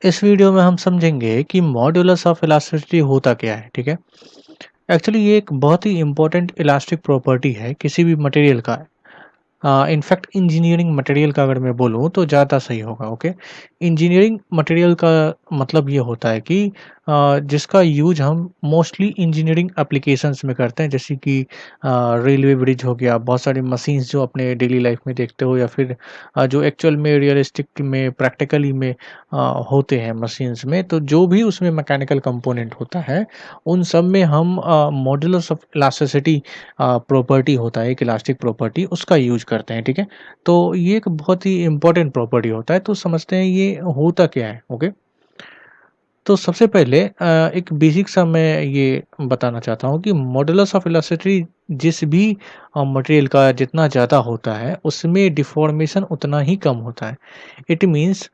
इस वीडियो में हम समझेंगे कि मॉड्यूलस ऑफ इलास्टिसिटी होता क्या है। ठीक है, एक्चुअली ये एक बहुत ही इंपॉर्टेंट इलास्टिक प्रॉपर्टी है किसी भी मटेरियल का। इनफैक्ट इंजीनियरिंग मटेरियल का अगर मैं बोलूँ तो ज़्यादा सही होगा। ओके, इंजीनियरिंग मटेरियल का मतलब ये होता है कि जिसका यूज हम मोस्टली इंजीनियरिंग एप्लीकेशंस में करते हैं, जैसे कि रेलवे ब्रिज हो गया, बहुत सारी मशीन्स जो अपने डेली लाइफ में देखते हो, या फिर जो एक्चुअल में रियलिस्टिक में प्रैक्टिकली में होते हैं मशीन्स में, तो जो भी उसमें मैकेनिकल कंपोनेंट होता है उन सब में हम मॉड्यूलस ऑफ इलास्टिसिटी प्रॉपर्टी होता है, एक इलास्टिक प्रॉपर्टी, उसका यूज करते हैं। ठीक है, तो ये एक बहुत ही इंपॉर्टेंट प्रॉपर्टी होता है। तो समझते हैं ये होता क्या है। ओके, तो सबसे पहले एक बेसिक सा मैं ये बताना चाहता हूँ कि मॉडुलस ऑफ इलास्टिसिटी जिस भी मटेरियल का जितना ज़्यादा होता है उसमें डिफॉर्मेशन उतना ही कम होता है। इट मीन्स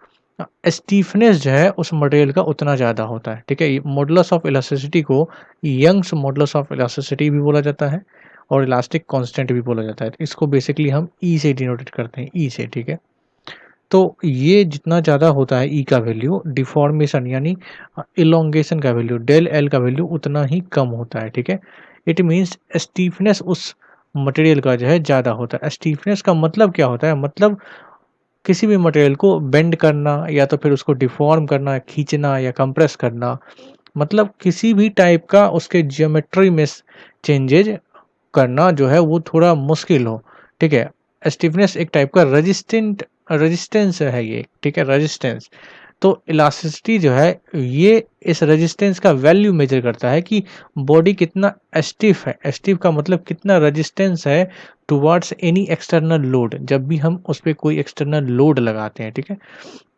स्टीफनेस जो है उस मटेरियल का उतना ज़्यादा होता है। ठीक है, मॉडुलस ऑफ इलास्टिसिटी को यंग्स मॉडुलस ऑफ इलास्टिसिटी भी बोला जाता है और इलास्टिक कांस्टेंट भी बोला जाता है। इसको बेसिकली हम ई से डिनोटेड करते हैं, ई से। ठीक है, तो ये जितना ज़्यादा होता है ई का वैल्यू, डिफ़ॉर्मेशन यानी इलोंगेशन का वैल्यू, डेल एल का वैल्यू उतना ही कम होता है। ठीक है, इट मीन्स स्टीफनेस उस मटेरियल का जो है ज़्यादा होता है। स्टीफनेस का मतलब क्या होता है? मतलब किसी भी मटेरियल को बेंड करना या तो फिर उसको डिफ़ॉर्म करना, खींचना या कंप्रेस करना, मतलब किसी भी टाइप का उसके ज्योमेट्री में चेंजेज करना जो है वो थोड़ा मुश्किल हो। ठीक है, स्टिफनेस एक टाइप का रेजिस्टेंस है ये। ठीक है, रेजिस्टेंस। तो इलास्टिसिटी जो है ये इस रेजिस्टेंस का वैल्यू मेजर करता है कि बॉडी कितना स्टिफ है। स्टिफ का मतलब कितना रेजिस्टेंस है टुवर्ड्स एनी एक्सटर्नल लोड, जब भी हम उस पे कोई एक्सटर्नल लोड लगाते हैं। ठीक है,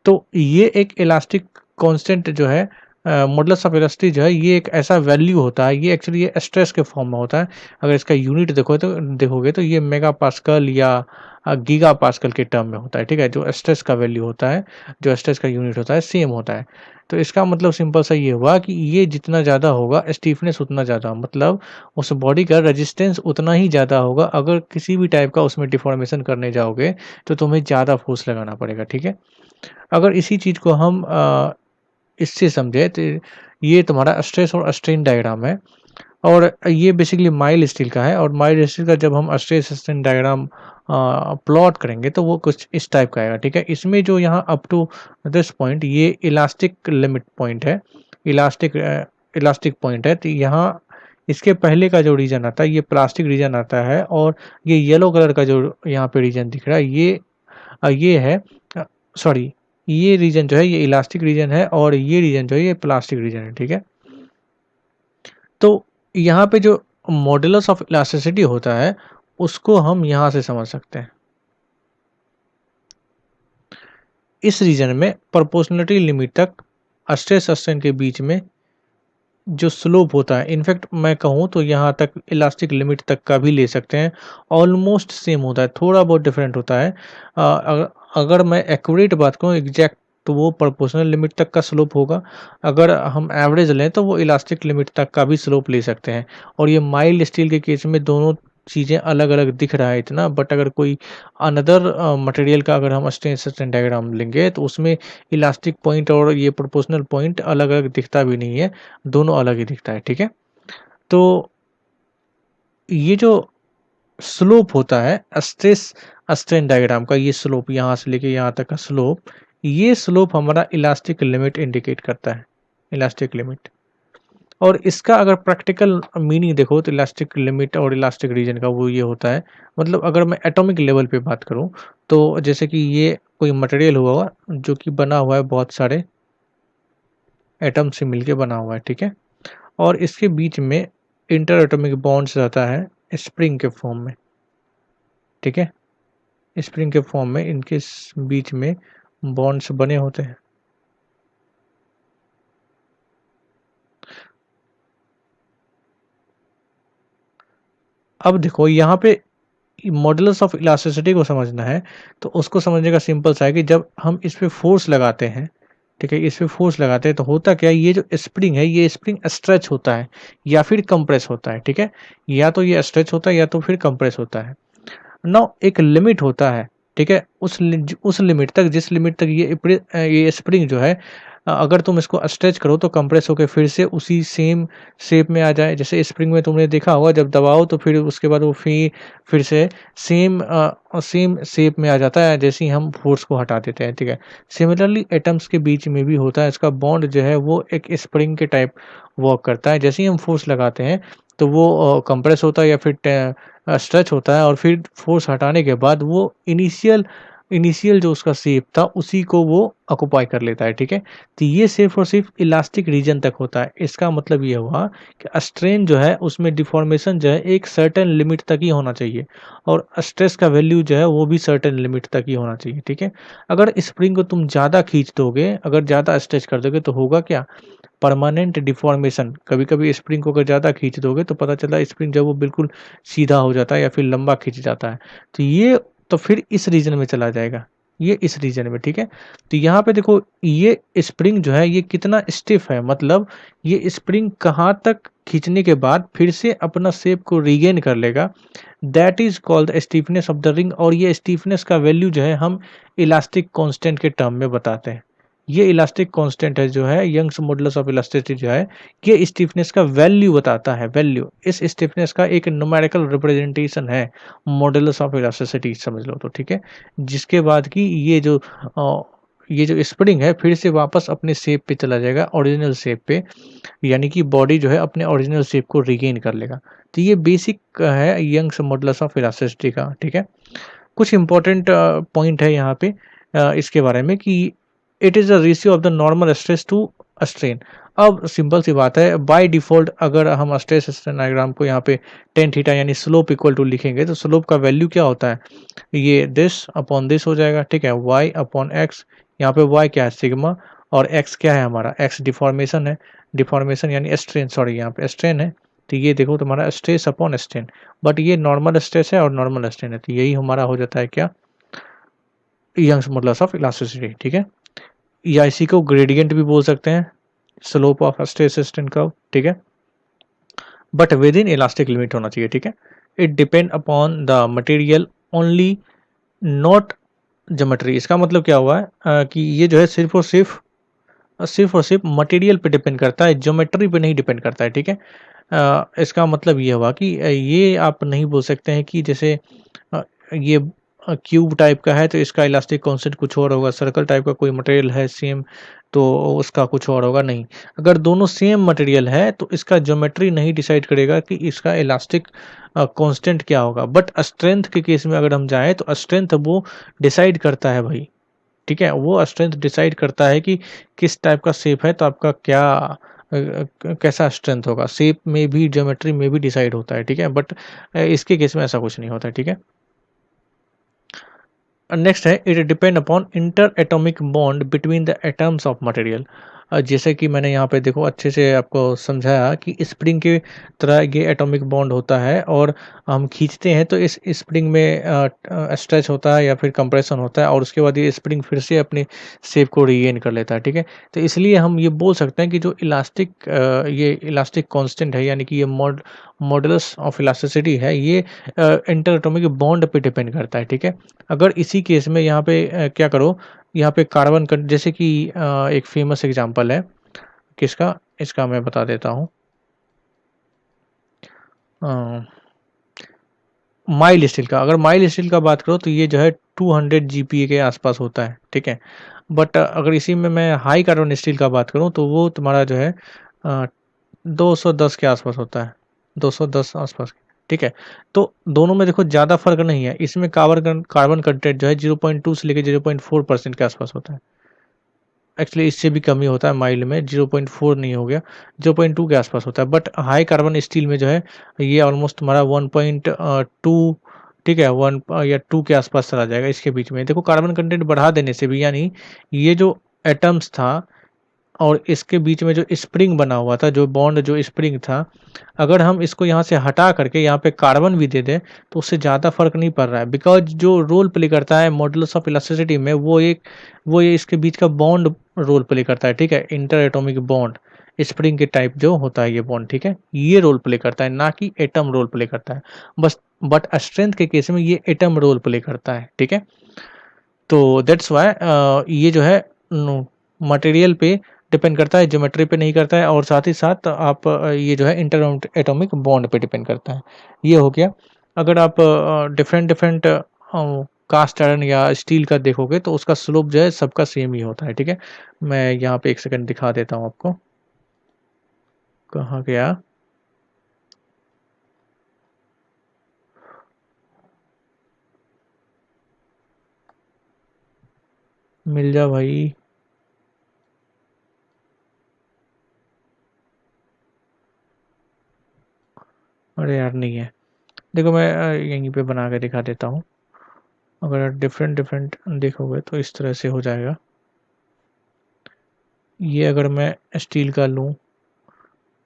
तो ये एक इलास्टिक कांस्टेंट जो है, मॉडुलस ऑफ इलास्टिसिटी जो है, ये एक ऐसा वैल्यू होता है। ये एक्चुअली ये स्ट्रेस के फॉर्म में होता है। अगर इसका यूनिट देखोगे तो ये मेगा पास्कल या गीगा पास्कल के टर्म में होता है। ठीक है, जो स्ट्रेस का वैल्यू होता है, जो स्ट्रेस का यूनिट होता है, सेम होता है। तो इसका मतलब सिंपल सा ये हुआ कि ये जितना ज़्यादा होगा स्टीफनेस उतना ज़्यादा, मतलब उस बॉडी का रेजिस्टेंस उतना ही ज़्यादा होगा। अगर किसी भी टाइप का उसमें डिफॉर्मेशन करने जाओगे तो तुम्हें ज़्यादा फोर्स लगाना पड़ेगा। ठीक है, अगर इसी चीज़ को हम इससे समझे तो ये तुम्हारा स्ट्रेस और स्ट्रेन डायग्राम है, और ये बेसिकली माइल्ड स्टील का है। और माइल्ड स्टील का जब हम स्ट्रेस स्ट्रेन डायग्राम प्लॉट करेंगे तो वो कुछ इस टाइप का आएगा। ठीक है, इसमें जो यहाँ अप टू दिस पॉइंट ये इलास्टिक लिमिट पॉइंट है, इलास्टिक इलास्टिक पॉइंट है। तो यहाँ इसके पहले का जो रीजन आता है ये प्लास्टिक रीजन आता है, और ये येलो कलर का जो यहाँ पे रीजन दिख रहा है ये है, सॉरी, ये रीजन जो है ये इलास्टिक रीजन है, और ये रीजन जो है ये प्लास्टिक रीजन है। ठीक है, तो यहाँ पे जो मॉडुलस ऑफ इलास्टिसिटी होता है उसको हम यहाँ से समझ सकते हैं। इस रीजन में प्रोपोर्शनलिटी लिमिट तक स्ट्रेस स्ट्रेन के बीच में जो स्लोप होता है, इनफैक्ट मैं कहूँ तो यहाँ तक इलास्टिक लिमिट तक का भी ले सकते हैं, ऑलमोस्ट सेम होता है, थोड़ा बहुत डिफरेंट होता है। अगर मैं एक्यूरेट बात करूँ, एग्जैक्ट, तो वो प्रोपोर्शनल लिमिट तक का स्लोप होगा। अगर हम एवरेज लें तो वो इलास्टिक लिमिट तक का भी स्लोप ले सकते हैं। और ये माइल्ड स्टील के केस में दोनों चीज़ें अलग अलग दिख रहा है इतना, बट अगर कोई अनदर मटेरियल का अगर हम स्ट्रेन डायग्राम लेंगे तो उसमें इलास्टिक पॉइंट और ये प्रोपोर्शनल पॉइंट अलग अलग दिखता भी नहीं है, दोनों अलग ही दिखता है। ठीक है, तो ये जो स्लोप होता है स्ट्रेस स्ट्रेन डायग्राम का, ये स्लोप यहाँ से लेके यहाँ तक का स्लोप, ये स्लोप हमारा इलास्टिक लिमिट इंडिकेट करता है, इलास्टिक लिमिट। और इसका अगर प्रैक्टिकल मीनिंग देखो तो इलास्टिक लिमिट और इलास्टिक रीजन का वो ये होता है, मतलब अगर मैं एटॉमिक लेवल पे बात करूं तो जैसे कि ये कोई मटेरियल हुआ हुआ जो कि बना हुआ है बहुत सारे एटम से मिलके बना हुआ है। ठीक है, और इसके बीच में इंटर एटॉमिक बॉन्ड्स रहता है स्प्रिंग के फॉर्म में। ठीक है, स्प्रिंग के फॉर्म में इनके बीच में बॉन्ड्स बने होते हैं। अब देखो यहाँ पे मॉडुलस ऑफ इलास्टिसिटी को समझना है तो उसको समझने का सिंपल सा है कि जब हम इस पे फोर्स लगाते हैं, ठीक है, इस पे फोर्स लगाते हैं तो होता क्या है, ये जो स्प्रिंग है ये स्प्रिंग स्ट्रेच होता है या फिर कंप्रेस होता है। ठीक है, या तो ये स्ट्रेच होता है या तो फिर कंप्रेस होता है। नाउ एक लिमिट होता है। ठीक है, उस लिमिट तक, जिस लिमिट तक ये स्प्रिंग जो है अगर तुम इसको स्ट्रेच करो तो कंप्रेस होके फिर से उसी सेम शेप में आ जाए। जैसे स्प्रिंग में तुमने देखा होगा जब दबाओ तो फिर उसके बाद वो फिर से सेम शेप में आ जाता है जैसे ही हम फोर्स को हटा देते हैं, ठीक है। सिमिलरली एटम्स के बीच में भी होता है, इसका बॉन्ड जो है वो एक स्प्रिंग के टाइप वर्क करता है। जैसे ही हम फोर्स लगाते हैं तो वो कंप्रेस होता है या फिर स्ट्रेच होता है, और फिर फोर्स हटाने के बाद वो इनिशियल जो उसका शेप था उसी को वो ऑक्युपाई कर लेता है, ठीक है। तो ये सिर्फ और सिर्फ इलास्टिक रीजन तक होता है। इसका मतलब ये हुआ कि स्ट्रेन जो है उसमें डिफॉर्मेशन जो है एक सर्टेन लिमिट तक ही होना चाहिए, और स्ट्रेस का वैल्यू जो है वो भी सर्टेन लिमिट तक ही होना चाहिए, ठीक है। अगर स्प्रिंग को तुम ज़्यादा खींच दोगे, अगर ज़्यादा स्ट्रेच कर दोगे तो होगा क्या, परमानेंट डिफॉर्मेशन। कभी-कभी स्प्रिंग को अगर ज़्यादा खींच दोगे तो पता चला स्प्रिंग जो है वो बिल्कुल सीधा हो जाता है या फिर लंबा खिंच जाता है। तो फिर इस रीजन में चला जाएगा, ये इस रीजन में, ठीक है। तो यहाँ पे देखो ये स्प्रिंग जो है ये कितना स्टिफ है, मतलब ये स्प्रिंग कहाँ तक खींचने के बाद फिर से अपना शेप को रीगेन कर लेगा, that is called stiffness of the ring. और ये स्टीफनेस का वैल्यू जो है हम इलास्टिक कांस्टेंट के टर्म में बताते हैं। ये इलास्टिक कांस्टेंट है जो है यंग्स मॉडुलस ऑफ इलास्टिसिटी जो है, ये स्टीफनेस का वैल्यू बताता है, वैल्यू। इस स्टीफनेस का एक न्यूमेरिकल रिप्रेजेंटेशन है मॉडुलस ऑफ इलास्टिसिटी, समझ लो तो, ठीक है। जिसके बाद की ये जो स्प्रिंग है फिर से वापस अपने शेप पे चला जाएगा, ओरिजिनल शेप पे, यानी कि बॉडी जो है अपने ओरिजिनल शेप को रिगेन कर लेगा। तो ये बेसिक है यंग्स मॉडुलस ऑफ इलास्टिसिटी का, ठीक है। कुछ इंपॉर्टेंट पॉइंट है यहाँ पे इसके बारे में कि it is the ratio of the normal stress to strain. अब सिंपल सी बात है, बाय डिफ़ॉल्ट अगर हम स्ट्रेस स्ट्रेन डायग्राम को यहाँ पे टेन थीटा यानी स्लोप इक्वल टू लिखेंगे तो स्लोप का वैल्यू क्या होता है, ये दिस अपॉन दिस हो जाएगा, ठीक है। वाई अपॉन एक्स, यहाँ पे वाई क्या है सिग्मा, और एक्स क्या है हमारा, एक्स डिफॉर्मेशन है, डिफॉर्मेशन यानी स्ट्रेन, सॉरी यहाँ पे स्ट्रेन है। तो ये देखो तुम्हारा स्ट्रेस अपॉन स्ट्रेन, बट ये नॉर्मल स्ट्रेस है और नॉर्मल स्ट्रेन है, तो यही हमारा हो जाता है क्या, यंग्स मॉडुलस ऑफ इलास्टिसिटी, ठीक है। या इसी को ग्रेडियंट भी बोल सकते हैं, slope of stress strain curve, ठीक है। But with in elastic limit होना चाहिए, ठीक है। It depend upon the material only, not geometry. इसका मतलब क्या हुआ है कि ये जो है सिर्फ और सिर्फ मटेरियल पे डिपेंड करता है, ज्योमेट्री पे नहीं डिपेंड करता है, ठीक है। इसका मतलब ये हुआ कि ये आप नहीं बोल सकते हैं कि जैसे ये क्यूब टाइप का है तो इसका इलास्टिक कांस्टेंट कुछ और होगा, सर्कल टाइप का कोई मटेरियल है सेम तो उसका कुछ और होगा, नहीं। अगर दोनों सेम मटेरियल है तो इसका ज्योमेट्री नहीं डिसाइड करेगा कि इसका इलास्टिक कांस्टेंट क्या होगा। बट स्ट्रेंथ के केस में अगर हम जाएँ तो स्ट्रेंथ वो डिसाइड करता है भाई, ठीक है। वो स्ट्रेंथ डिसाइड करता है कि किस टाइप का शेप है तो आपका क्या कैसा स्ट्रेंथ होगा। शेप में भी ज्योमेट्री में भी डिसाइड होता है, ठीक है। बट इसके केस में ऐसा कुछ नहीं होता, ठीक है। नेक्स्ट है it depend upon inter atomic bond between the atoms of material. जैसे कि मैंने यहाँ पे देखो अच्छे से आपको समझाया कि स्प्रिंग की तरह ये एटॉमिक बॉन्ड होता है, और हम खींचते हैं तो इस स्प्रिंग में स्ट्रेच होता है या फिर कंप्रेशन होता है, और उसके बाद ये स्प्रिंग फिर से अपनी शेप को रीगेन कर लेता है, ठीक है। तो इसलिए हम ये बोल सकते हैं कि जो ये इलास्टिक कांस्टेंट है, यानी कि ये मॉडुलस ऑफ इलास्टिसिटी है, ये इंटर एटॉमिक बॉन्ड पे डिपेंड करता है, ठीक है। अगर इसी केस में यहाँ पे क्या करो, यहाँ पे कार्बन का जैसे कि एक फेमस एग्जांपल है किसका, इसका मैं बता देता हूँ। माइल स्टील का, अगर माइल स्टील का बात करो तो ये जो है 200 जीपीए के आसपास होता है, ठीक है। बट अगर इसी में मैं हाई कार्बन स्टील का बात करूँ तो वो तुम्हारा जो है 210 के आसपास होता है, 210 आसपास, ठीक है। तो दोनों में देखो ज़्यादा फर्क नहीं है, इसमें कार्बन कंटेंट जो है 0.2 से लेकर 0.4% के आसपास होता है। एक्चुअली इससे भी कम ही होता है माइल्ड में, 0.4 नहीं हो गया, 0.2 के आसपास होता है। बट हाई कार्बन स्टील में जो है ये ऑलमोस्ट तुम्हारा 1.2, ठीक है, 1 या 2 के आसपास चला जाएगा, इसके बीच में। देखो कार्बन कंटेंट बढ़ा देने से भी, यानी ये जो एटम्स था और इसके बीच में जो स्प्रिंग बना हुआ था, जो बॉन्ड जो स्प्रिंग था, अगर हम इसको यहाँ से हटा करके यहाँ पे कार्बन भी दे दें तो उससे ज़्यादा फर्क नहीं पड़ रहा है, बिकॉज जो रोल प्ले करता है मॉडुलस ऑफ इलास्टिसिटी में वो ये इसके बीच का बॉन्ड रोल प्ले करता है, ठीक है। इंटर एटॉमिक बॉन्ड स्प्रिंग के टाइप जो होता है ये बॉन्ड, ठीक है, ये रोल प्ले करता है, ना कि एटम रोल प्ले करता है बस। बट स्ट्रेंथ के केस में ये एटम रोल प्ले करता है, ठीक है। तो दैट्स वाई ये जो है मटेरियल पे डिपेंड करता है, ज्योमेट्री पे नहीं करता है, और साथ ही साथ आप ये जो है इंटर एटॉमिक बॉन्ड पे डिपेंड करता है। ये हो गया। अगर आप डिफरेंट डिफरेंट कास्ट आयरन या स्टील का देखोगे तो उसका स्लोप जो है सबका सेम ही होता है, ठीक है। मैं यहाँ पे एक सेकंड दिखा देता हूँ आपको। कहाँ गया? मिल जा भाई। अरे यार नहीं है। देखो मैं यहीं पे बना के दिखा देता हूँ। अगर डिफरेंट डिफरेंट देखोगे तो इस तरह से हो जाएगा। ये अगर मैं स्टील का लूँ,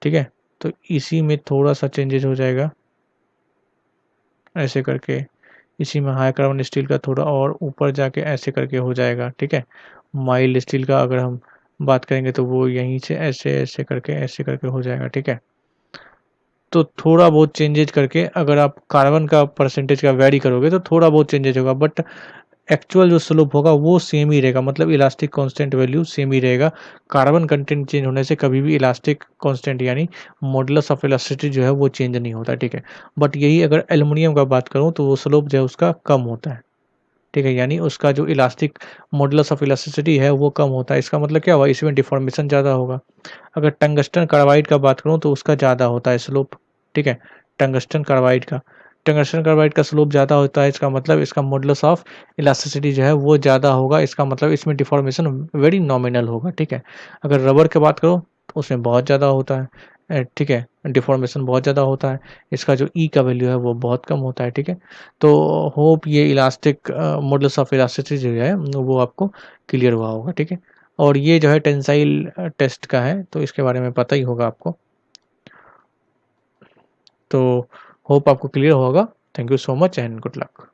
ठीक है, तो इसी में थोड़ा सा चेंजेज हो जाएगा ऐसे करके। इसी में हाई कार्बन स्टील का थोड़ा और ऊपर जाके ऐसे करके हो जाएगा, ठीक है। माइल्ड स्टील का अगर हम बात करेंगे तो वो यहीं से ऐसे ऐसे करके हो जाएगा, ठीक है। तो थोड़ा बहुत चेंजेज करके अगर आप कार्बन का परसेंटेज का वैरी करोगे तो थोड़ा बहुत चेंजेज होगा, बट एक्चुअल जो स्लोप होगा वो सेम ही रहेगा, मतलब इलास्टिक कांस्टेंट वैल्यू सेम ही रहेगा। कार्बन कंटेंट चेंज होने से कभी भी इलास्टिक कांस्टेंट यानी मॉडुलस ऑफ इलास्टिसिटी जो है वो चेंज नहीं होता, ठीक है। बट यही अगर एल्युमिनियम का बात करूँ तो वो स्लोप जो है उसका कम होता है, ठीक है, यानी उसका जो इलास्टिक मॉडुलस ऑफ इलास्टिसिटी है वो कम होता है। इसका मतलब क्या हुआ, इसमें डिफॉर्मेशन ज़्यादा होगा। अगर टंगस्टन कार्बाइड का बात करूँ तो उसका ज़्यादा होता है स्लोप, ठीक है। टंगस्टन कार्बाइड का स्लोप ज़्यादा होता है, इसका मतलब इसका मॉडुलस ऑफ इलास्टिसिटी जो है वो ज़्यादा होगा, इसका मतलब इसमें डिफॉर्मेशन वेरी नॉमिनल होगा, ठीक है। अगर रबर की बात करो तो उसमें बहुत ज़्यादा होता है, ठीक है, डिफॉर्मेशन बहुत ज़्यादा होता है, इसका जो ई का वैल्यू है वो बहुत कम होता है, ठीक है। तो होप ये इलास्टिक मॉडुलस ऑफ इलास्टिसिटी जो है वो आपको क्लियर हुआ होगा, ठीक है। और ये जो है टेंसाइल टेस्ट का है तो इसके बारे में पता ही होगा आपको। तो होप आपको क्लियर होगा। Thank you so much and good luck.